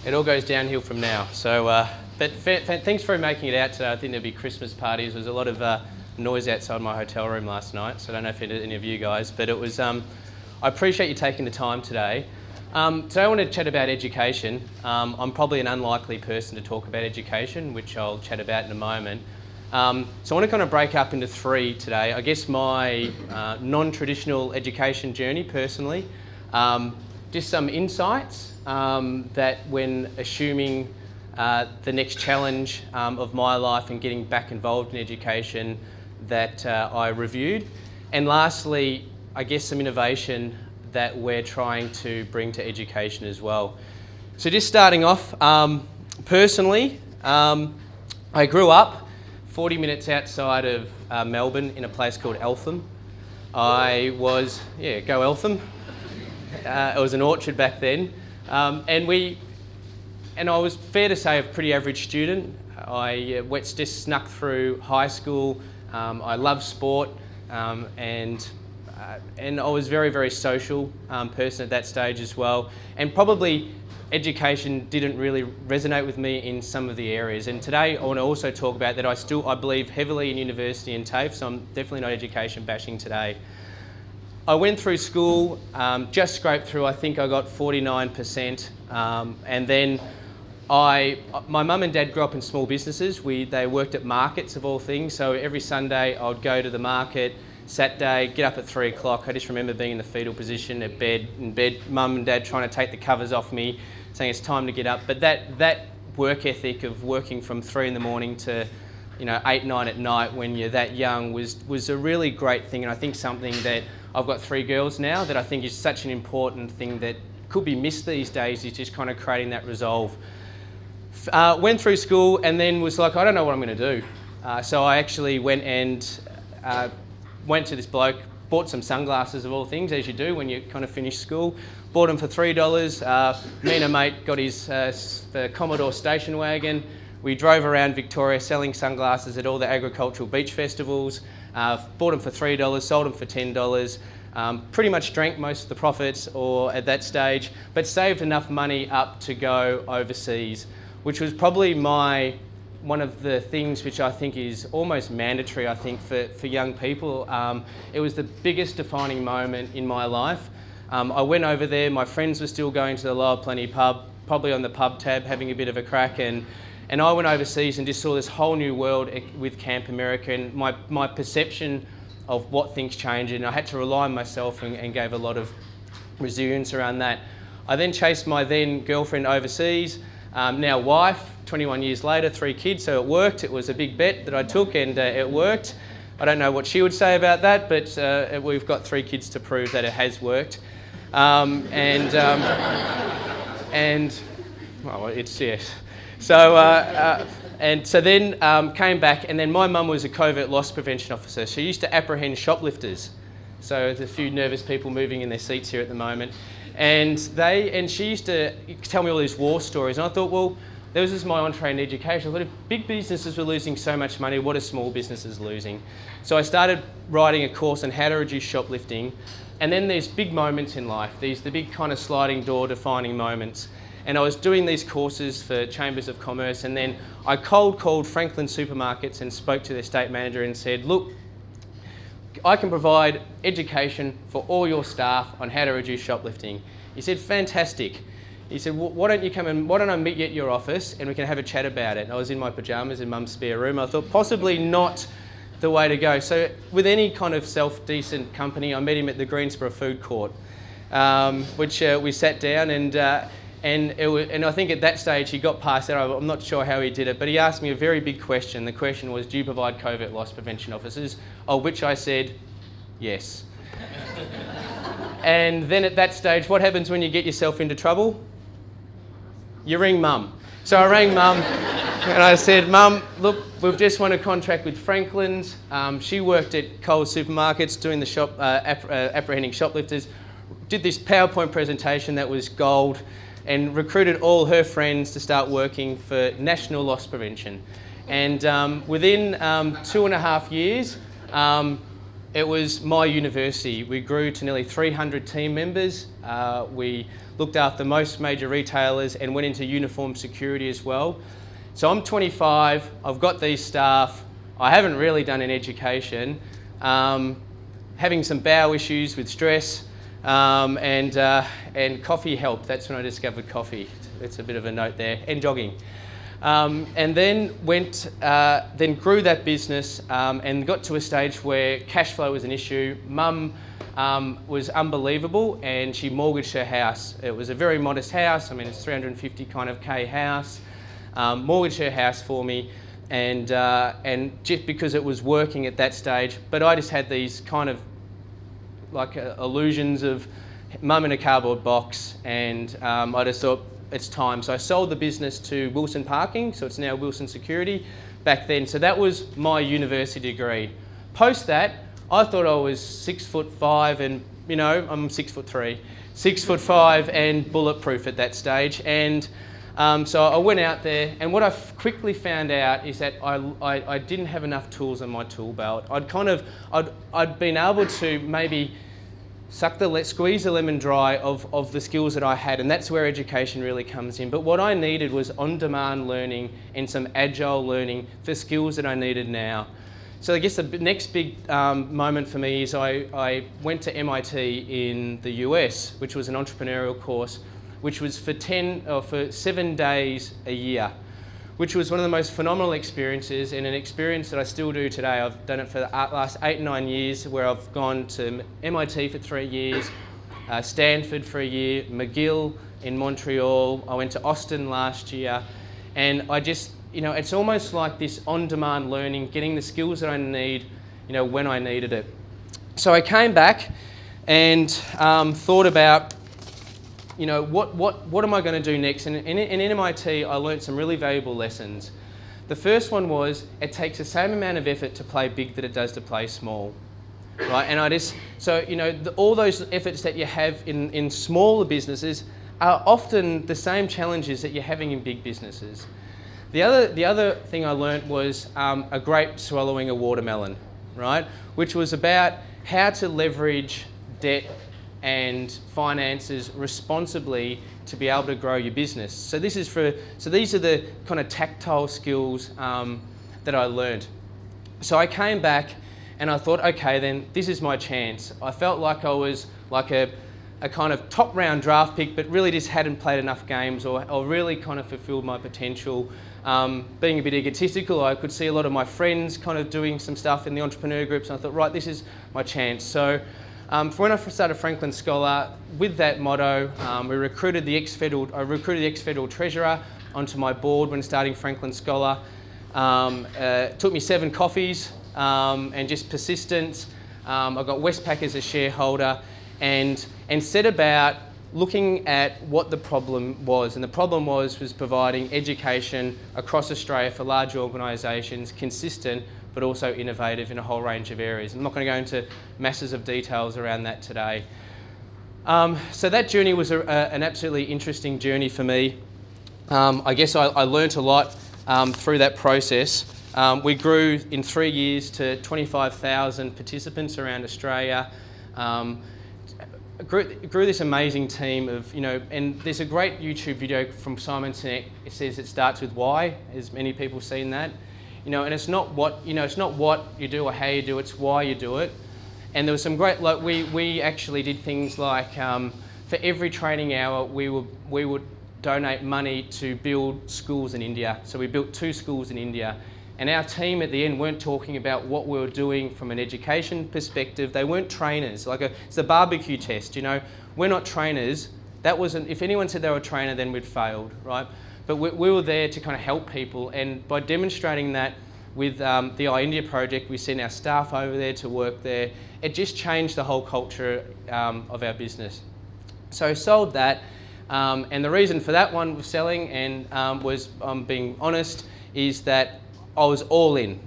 It all goes downhill from now. So, but thanks for making it out today. I think there'll be Christmas parties. There was a lot of noise outside my hotel room last night, so I don't know if any of you guys, but it was. I appreciate you taking the time today. Today I want to chat about education. I'm probably an unlikely person to talk about education, which I'll chat about in a moment. So I want to kind of break up into three today. I guess my non-traditional education journey personally, just some insights that when assuming the next challenge of my life and getting back involved in education that I reviewed. And lastly, I guess some innovation that we're trying to bring to education as well. So just starting off, personally, I grew up 40 minutes outside of Melbourne in a place called Eltham. I was, go Eltham. It was an orchard back then. And I was, fair to say, a pretty average student. I just snuck through high school. I loved sport, and I was very, very social person at that stage as well. And probably education didn't really resonate with me in some of the areas. And today I want to also talk about that I believe heavily in university and TAFE, so I'm definitely not education bashing today. I went through school, just scraped through, I think I got 49%, and then my mum and dad grew up in small businesses. They worked at markets of all things, so every Sunday I would go to the market, Saturday, get up at 3 o'clock. I just remember being in the fetal position in bed, mum and dad trying to take the covers off me, saying it's time to get up. But that work ethic of working from 3 in the morning to 8, 9 at night when you're that young was a really great thing, and I think something that I've got 3 girls now that I think is such an important thing that could be missed these days, is just kind of creating that resolve. Went through school and then was like, I don't know what I'm going to do. So I actually went to this bloke, bought some sunglasses of all things, as you do when you kind of finish school. Bought them for $3. Me and a mate got the Commodore station wagon. We drove around Victoria selling sunglasses at all the agricultural beach festivals. Bought them for $3, sold them for $10. Pretty much drank most of the profits at that stage, but saved enough money up to go overseas, which was probably one of the things which I think is almost mandatory, I think, for young people. It was the biggest defining moment in my life. I went over there, my friends were still going to the Lower Plenty pub, probably on the pub tab, having a bit of a crack, and I went overseas and just saw this whole new world with Camp America, and my perception of what things changed, and I had to rely on myself and gave a lot of resilience around that. I then chased my then girlfriend overseas, now wife, 21 years later, 3 kids, so it worked. It was a big bet that I took, and it worked. I don't know what she would say about that, but we've got 3 kids to prove that it has worked. Well, it's, yes. So then came back, and then my mum was a covert loss prevention officer. She used to apprehend shoplifters. So there's a few nervous people moving in their seats here at the moment. And she used to tell me all these war stories, and I thought, well, this is my entree in education. I thought if big businesses were losing so much money, what are small businesses losing? So I started writing a course on how to reduce shoplifting. And then there's big moments in life, the big kind of sliding door defining moments. And I was doing these courses for Chambers of Commerce, and then I cold called Franklin Supermarkets and spoke to their estate manager and said, look, I can provide education for all your staff on how to reduce shoplifting. He said, fantastic. He said, well, why don't I meet you at your office and we can have a chat about it? And I was in my pyjamas in mum's spare room. I thought possibly not the way to go. So with any kind of self-decent company, I met him at the Greensborough Food Court, which we sat down, and I think at that stage he got past that. I'm not sure how he did it, but he asked me a very big question. The question was, do you provide covert loss prevention officers? Of which I said, yes. And then at that stage, what happens when you get yourself into trouble? You ring Mum. So I rang Mum and I said, Mum, look, we've just won a contract with Franklin's. She worked at Coles supermarkets doing the apprehending shoplifters, did this PowerPoint presentation that was gold, and recruited all her friends to start working for national loss prevention. And within 2.5 years, it was my university. We grew to nearly 300 team members. We looked after most major retailers and went into uniform security as well. So I'm 25, I've got these staff, I haven't really done an education, having some bowel issues with stress, and coffee helped. That's when I discovered coffee. It's a bit of a note there, and jogging. And then then grew that business and got to a stage where cash flow was an issue. Mum was unbelievable, and she mortgaged her house. It was a very modest house. I mean, it's 350 kind of K house. Mortgaged her house for me, and just because it was working at that stage. But I just had these kind of like illusions of Mum in a cardboard box, and I just thought, it's time. So I sold the business to Wilson Parking, so it's now Wilson Security back then. So that was my university degree. Post that, I thought I was 6'5", and you know, I'm 6'3", 6'5", and bulletproof at that stage. And so I went out there, and what I quickly found out is that I didn't have enough tools on my tool belt. I'd been able to maybe squeeze the lemon dry of the skills that I had, and that's where education really comes in. But what I needed was on-demand learning and some agile learning for skills that I needed now. So I guess the next big moment for me is I went to MIT in the US, which was an entrepreneurial course, which was for 7 days a year, which was one of the most phenomenal experiences, and an experience that I still do today. I've done it for the last 8 or 9 years, where I've gone to MIT for 3 years, Stanford for a year, McGill in Montreal. I went to Austin last year, and I just, you know, it's almost like this on-demand learning, getting the skills that I need, you know, when I needed it. So I came back and thought about, you know, what am I going to do next? And in MIT, I learned some really valuable lessons. The first one was, it takes the same amount of effort to play big that it does to play small, right? And so, you know, all those efforts that you have in smaller businesses are often the same challenges that you're having in big businesses. The other thing I learned was a grape swallowing a watermelon, right? Which was about how to leverage debt and finances responsibly to be able to grow your business. So these are the kind of tactile skills that I learned. So I came back and I thought, okay, then this is my chance. I felt like I was like a kind of top round draft pick, but really just hadn't played enough games or really kind of fulfilled my potential. Being a bit egotistical, I could see a lot of my friends kind of doing some stuff in the entrepreneur groups, and I thought, right, this is my chance. So for when I started Franklin Scholar, with that motto, I recruited the ex-federal treasurer onto my board when starting Franklin Scholar. It took me 7 coffees and just persistence. I got Westpac as a shareholder, and set about looking at what the problem was. And the problem was providing education across Australia for large organisations, consistent but also innovative in a whole range of areas. I'm not going to go into masses of details around that today. So that journey was an absolutely interesting journey for me. I guess I learnt a lot through that process. We grew in 3 years to 25,000 participants around Australia. Grew this amazing team of, you know, and there's a great YouTube video from Simon Sinek. It says it starts with why. Has many people seen that? You know, and it's not what you do or how you do it, it's why you do it. And there was some great, like we actually did things like for every training hour we would donate money to build schools in India. So we built 2 schools in India. And our team at the end weren't talking about what we were doing from an education perspective. They weren't trainers. It's a barbecue test, you know. We're not trainers. That wasn't, if anyone said they were a trainer, then we'd failed, right? But we were there to kind of help people, and by demonstrating that with the iIndia project, we sent our staff over there to work there. It just changed the whole culture of our business. So sold that, and the reason for that one was selling, and was, being honest, is that I was all in.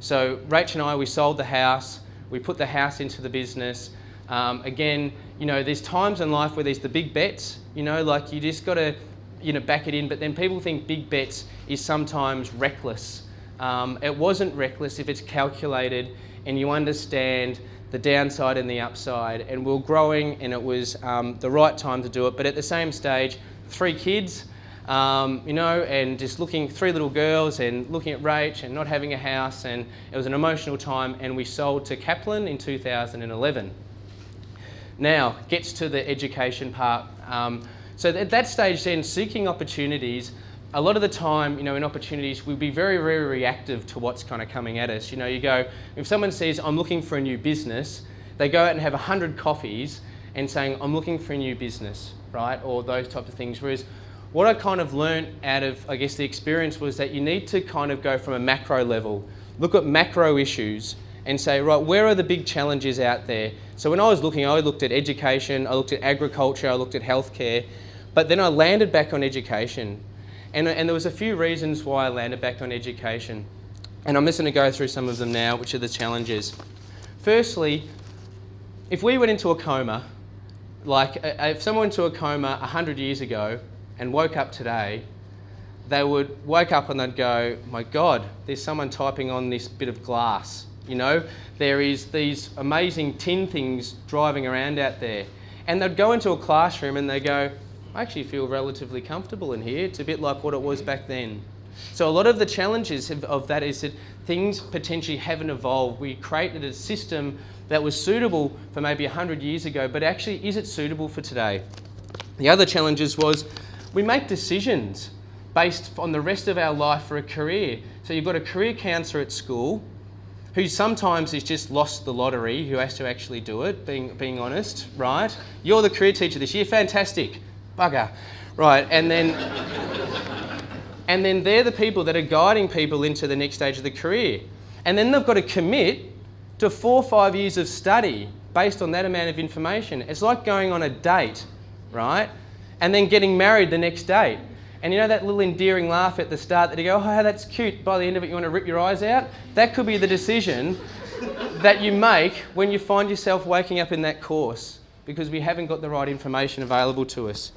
So Rach and I, we sold the house, we put the house into the business. Again, you know, there's times in life where there's the big bets, you know, like you just got to, you know, back it in, but then people think big bets is sometimes reckless. It wasn't reckless if it's calculated and you understand the downside and the upside, and we're growing, and it was the right time to do it. But at the same stage, 3 kids, you know, and just looking, 3 little girls, and looking at Rach and not having a house, and it was an emotional time, and we sold to Kaplan in 2011. Now, gets to the education part. So at that stage then, seeking opportunities, a lot of the time, you know, in opportunities, we'd be very, very reactive to what's kind of coming at us. You know, you go, if someone says, I'm looking for a new business, they go out and have 100 coffees and saying, I'm looking for a new business, right? Or those types of things. Whereas what I kind of learnt out of, I guess, the experience was that you need to kind of go from a macro level, look at macro issues and say, right, where are the big challenges out there? So when I was looking, I looked at education, I looked at agriculture, I looked at healthcare, but then I landed back on education. And there was a few reasons why I landed back on education. And I'm just going to go through some of them now, which are the challenges. Firstly, if we went into a coma, like if someone went into a coma 100 years ago and woke up today, they would wake up and they'd go, my God, there's someone typing on this bit of glass. You know, there is these amazing tin things driving around out there. And they'd go into a classroom and they go, I actually feel relatively comfortable in here. It's a bit like what it was back then. So a lot of the challenges of that is that things potentially haven't evolved. We created a system that was suitable for maybe 100 years ago, but actually is it suitable for today? The other challenges was we make decisions based on the rest of our life for a career. So you've got a career counsellor at school who sometimes has just lost the lottery, who has to actually do it, being honest, right? You're the career teacher this year, fantastic. Bugger, right, and then they're the people that are guiding people into the next stage of the career. And then they've got to commit to 4 or 5 years of study based on that amount of information. It's like going on a date, right, and then getting married the next day. And you know that little endearing laugh at the start that you go, oh, that's cute, by the end of it you want to rip your eyes out? That could be the decision that you make when you find yourself waking up in that course, because we haven't got the right information available to us.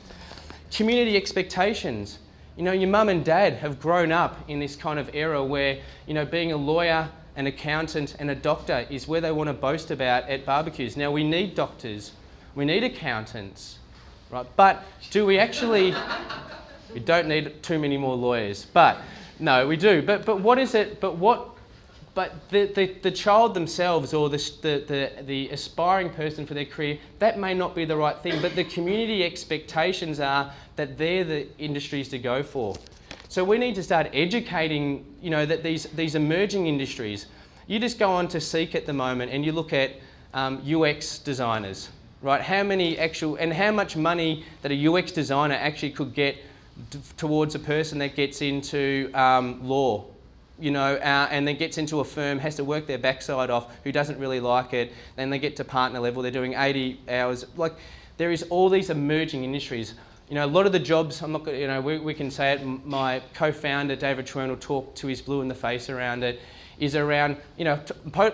Community expectations. You know, your mum and dad have grown up in this kind of era where, you know, being a lawyer, an accountant and a doctor is where they want to boast about at barbecues. Now, we need doctors, we need accountants, right? But do we actually... We don't need too many more lawyers, but no, we do. But what is it? But the child themselves, or the aspiring person for their career, that may not be the right thing. But the community expectations are that they're the industries to go for. So we need to start educating. You know, that these emerging industries. You just go on to Seek at the moment, and you look at UX designers, right? How many actual and how much money that a UX designer actually could get towards a person that gets into law, you know, and then gets into a firm, has to work their backside off, who doesn't really like it, then they get to partner level, they're doing 80 hours. Like, there is all these emerging industries. You know, a lot of the jobs, I'm not gonna, you know, we can say it, my co-founder, David Trainor, talked to his blue in the face around it, is around, you know,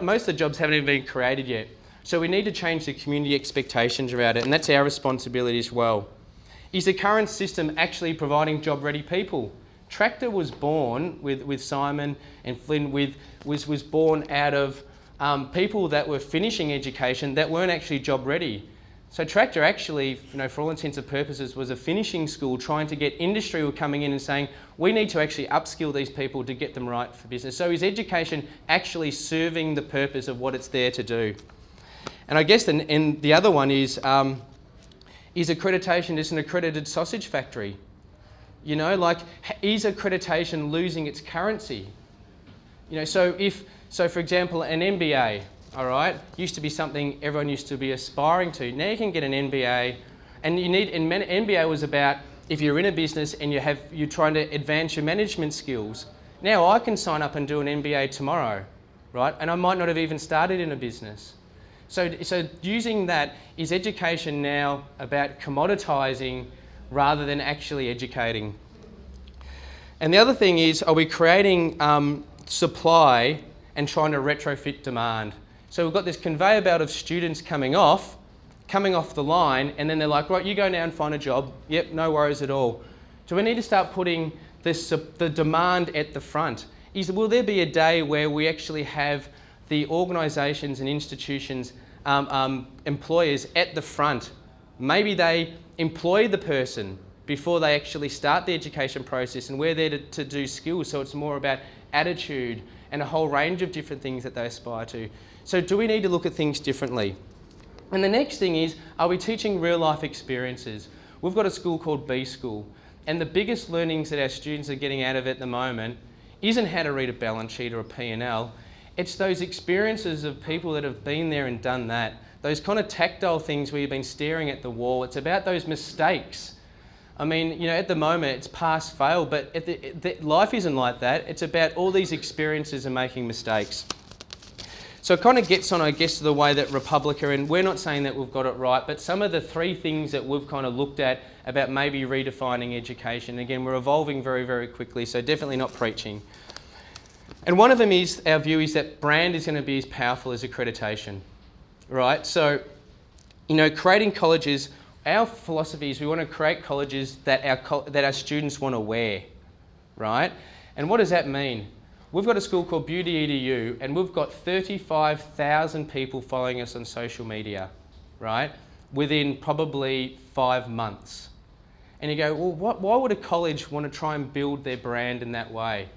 most of the jobs haven't even been created yet. So we need to change the community expectations around it, and that's our responsibility as well. Is the current system actually providing job-ready people? Tractor was born with Simon and Flynn was born out of people that were finishing education that weren't actually job-ready. So Tractor actually, you know, for all intents and purposes, was a finishing school trying to get industry were coming in and saying, we need to actually upskill these people to get them right for business. So is education actually serving the purpose of what it's there to do? And I guess the other one is accreditation just an accredited sausage factory? You know, like, is accreditation losing its currency? You know, so for example, an MBA, all right, used to be something everyone used to be aspiring to. Now you can get an MBA, and MBA was about if you're in a business and you're trying to advance your management skills. Now I can sign up and do an MBA tomorrow, right? And I might not have even started in a business. So using that, is education now about commoditising rather than actually educating? And the other thing is, are we creating supply and trying to retrofit demand? So we've got this conveyor belt of students coming off the line, and then they're like, right, you go now and find a job. Yep, no worries at all. So we need to start putting the demand at the front. Will there be a day where we actually have the organisations and institutions, employers at the front? Maybe they employ the person before they actually start the education process, and we're there to do skills, so it's more about attitude and a whole range of different things that they aspire to. So do we need to look at things differently? And the next thing is, are we teaching real life experiences? We've got a school called B School, and the biggest learnings that our students are getting out of it at the moment isn't how to read a balance sheet or a P&L. It's those experiences of people that have been there and done that. Those kind of tactile things where you've been staring at the wall. It's about those mistakes. I mean, you know, at the moment it's pass fail, but life isn't like that. It's about all these experiences and making mistakes. So it kind of gets on, I guess, to the way that Republica, and we're not saying that we've got it right, but some of the three things that we've kind of looked at about maybe redefining education. Again, we're evolving very, very quickly, so definitely not preaching. And one of them is, our view is that brand is going to be as powerful as accreditation, right? So, you know, creating colleges, our philosophy is we want to create colleges that our students want to wear, right? And what does that mean? We've got a school called Beauty EDU, and we've got 35,000 people following us on social media, right? Within probably 5 months. And you go, well, why would a college want to try and build their brand in that way?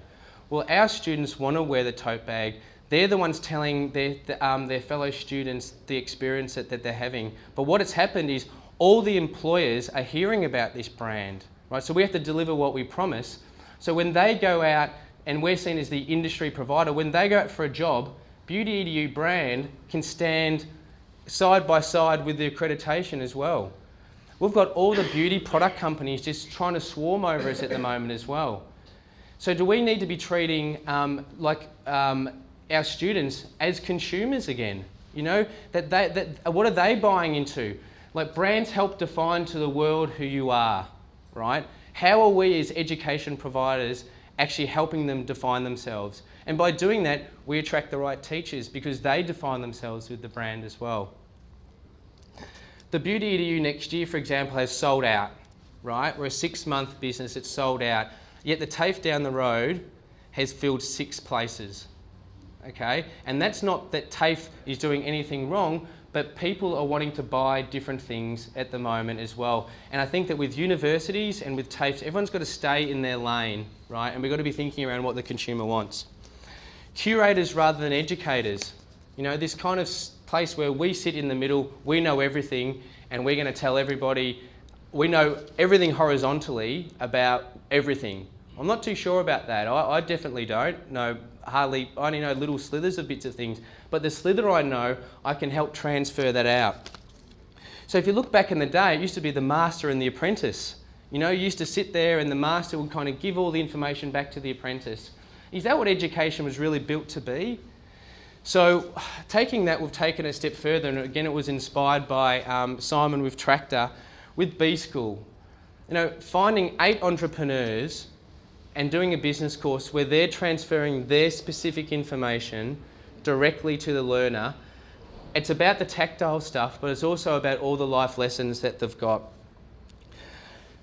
Well, our students want to wear the tote bag. They're the ones telling their fellow students the experience that they're having. But what has happened is all the employers are hearing about this brand, right? So we have to deliver what we promise. So when they go out, and we're seen as the industry provider, when they go out for a job, Beauty EDU brand can stand side by side with the accreditation as well. We've got all the beauty product companies just trying to swarm over us at the moment as well. So do we need to be treating our students as consumers again? You know, what are they buying into? Like, brands help define to the world who you are, right? How are we as education providers actually helping them define themselves? And by doing that, we attract the right teachers because they define themselves with the brand as well. The Beauty EDU next year, for example, has sold out, right? We're a 6-month business, it's sold out. Yet the TAFE down the road has filled 6 places, okay? And that's not that TAFE is doing anything wrong, but people are wanting to buy different things at the moment as well. And I think that with universities and with TAFEs, everyone's got to stay in their lane, right? And we've got to be thinking around what the consumer wants. Curators rather than educators. You know, this kind of place where we sit in the middle, we know everything, and we're going to tell everybody, we know everything horizontally about everything. I'm not too sure about that. I definitely don't know hardly, I only know little slithers of bits of things, but the slither I know, I can help transfer that out. So if you look back in the day, it used to be the master and the apprentice. You know, you used to sit there and the master would kind of give all the information back to the apprentice. Is that what education was really built to be? So taking that, we've taken a step further, and again, it was inspired by Simon with Tractor, with B School. You know, finding 8 entrepreneurs and doing a business course where they're transferring their specific information directly to the learner. It's about the tactile stuff, but it's also about all the life lessons that they've got.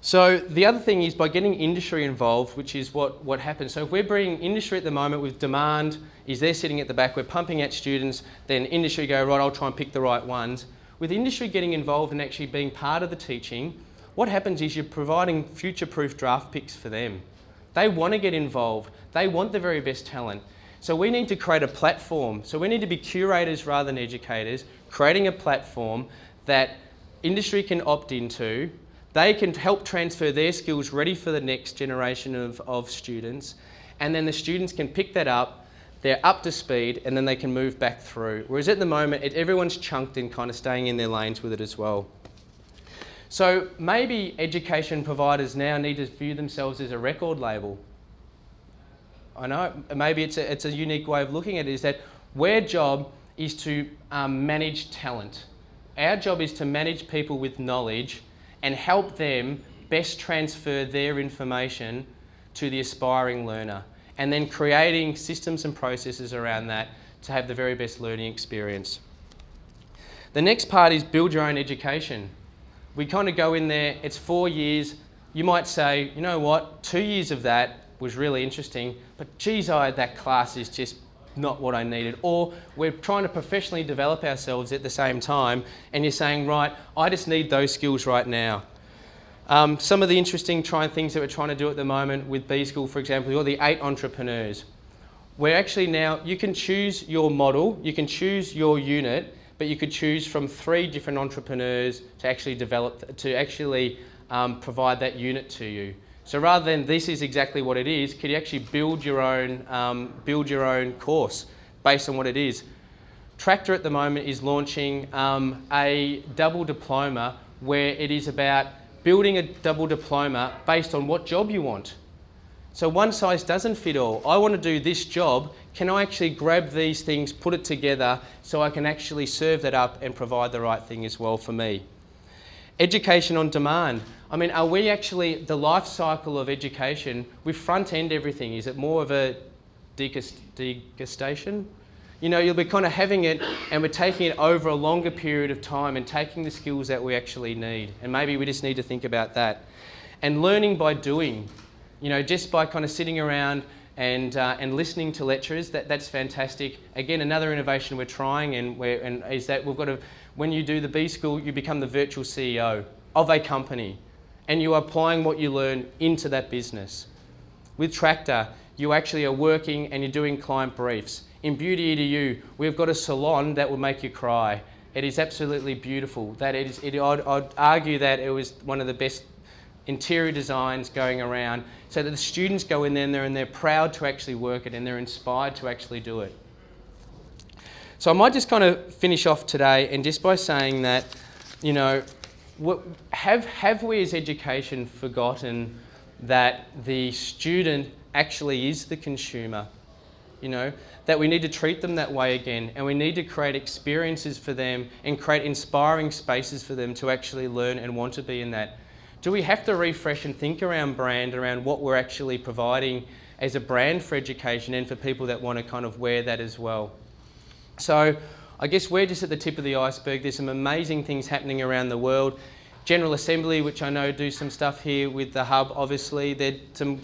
So the other thing is by getting industry involved, which is what happens. So if we're bringing industry at the moment with demand, is they're sitting at the back, we're pumping out students, then industry go, right, I'll try and pick the right ones. With industry getting involved and actually being part of the teaching, what happens is you're providing future-proof draft picks for them. They want to get involved. They want the very best talent. So we need to create a platform. So we need to be curators rather than educators, creating a platform that industry can opt into. They can help transfer their skills ready for the next generation of students. And then the students can pick that up, they're up to speed, and then they can move back through. Whereas at the moment, everyone's chunked in kind of staying in their lanes with it as well. So maybe education providers now need to view themselves as a record label. I know, maybe it's a unique way of looking at it, is that our job is to manage talent. Our job is to manage people with knowledge and help them best transfer their information to the aspiring learner, and then creating systems and processes around that to have the very best learning experience. The next part is build your own education. We kind of go in there, it's 4 years. You might say, you know what, 2 years of that was really interesting, but geez, that class is just not what I needed. Or we're trying to professionally develop ourselves at the same time, and you're saying, right, I just need those skills right now. Some of the interesting things that we're trying to do at the moment with B School, for example, are the 8 entrepreneurs. We're actually now, you can choose your model, you can choose your unit, but you could choose from 3 different entrepreneurs to actually develop, to actually provide that unit to you. So rather than this is exactly what it is, could you actually build your own course based on what it is? Tractor at the moment is launching a double diploma where it is about building a double diploma based on what job you want. So one size doesn't fit all. I want to do this job. Can I actually grab these things, put it together so I can actually serve that up and provide the right thing as well for me? Education on demand. I mean, are we actually, the life cycle of education, we front end everything. Is it more of a degustation? You know, you'll be kind of having it and we're taking it over a longer period of time and taking the skills that we actually need. And maybe we just need to think about that. And learning by doing. You know, just by kind of sitting around and listening to lecturers, that's fantastic. Again, another innovation we're trying is that we've got to, when you do the B School, you become the virtual CEO of a company and you are applying what you learn into that business. With Tractor, you actually are working and you're doing client briefs. In Beauty EDU, we've got a salon that will make you cry. It is absolutely beautiful. I'd argue that it was one of the best interior designs going around, so that the students go in there and they're proud to actually work it and they're inspired to actually do it. So I might just kind of finish off today and just by saying that, you know, have we as education forgotten that the student actually is the consumer? You know, that we need to treat them that way again, and we need to create experiences for them and create inspiring spaces for them to actually learn and want to be in that. Do we have to refresh and think around brand, around what we're actually providing as a brand for education and for people that want to kind of wear that as well? So I guess we're just at the tip of the iceberg. There's some amazing things happening around the world. General Assembly, which I know do some stuff here with the hub, obviously. There's some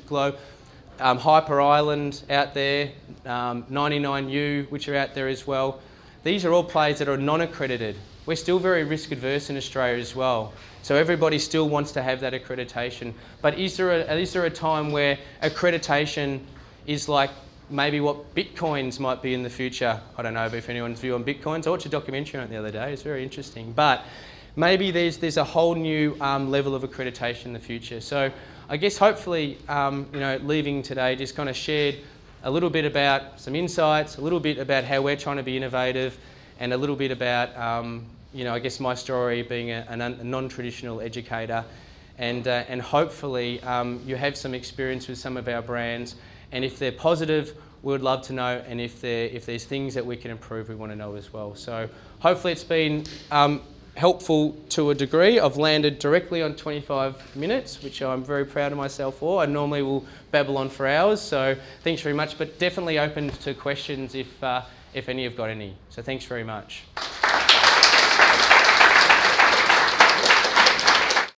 Hyper Island out there, 99U, which are out there as well. These are all players that are non-accredited. We're still very risk adverse in Australia as well. So everybody still wants to have that accreditation. But is there a time where accreditation is like maybe what Bitcoins might be in the future? I don't know if anyone's view on Bitcoins. I watched a documentary on it the other day. It's very interesting. But maybe there's a whole new level of accreditation in the future. So I guess hopefully, you know, leaving today just kind of shared a little bit about some insights, a little bit about how we're trying to be innovative, and a little bit about you know, I guess my story being a non-traditional educator, and hopefully you have some experience with some of our brands, and if they're positive, we would love to know, and if there's things that we can improve, we want to know as well. So hopefully it's been helpful to a degree. I've landed directly on 25 minutes, which I'm very proud of myself for. I normally will babble on for hours, so thanks very much, but definitely open to questions if any have got any. So thanks very much.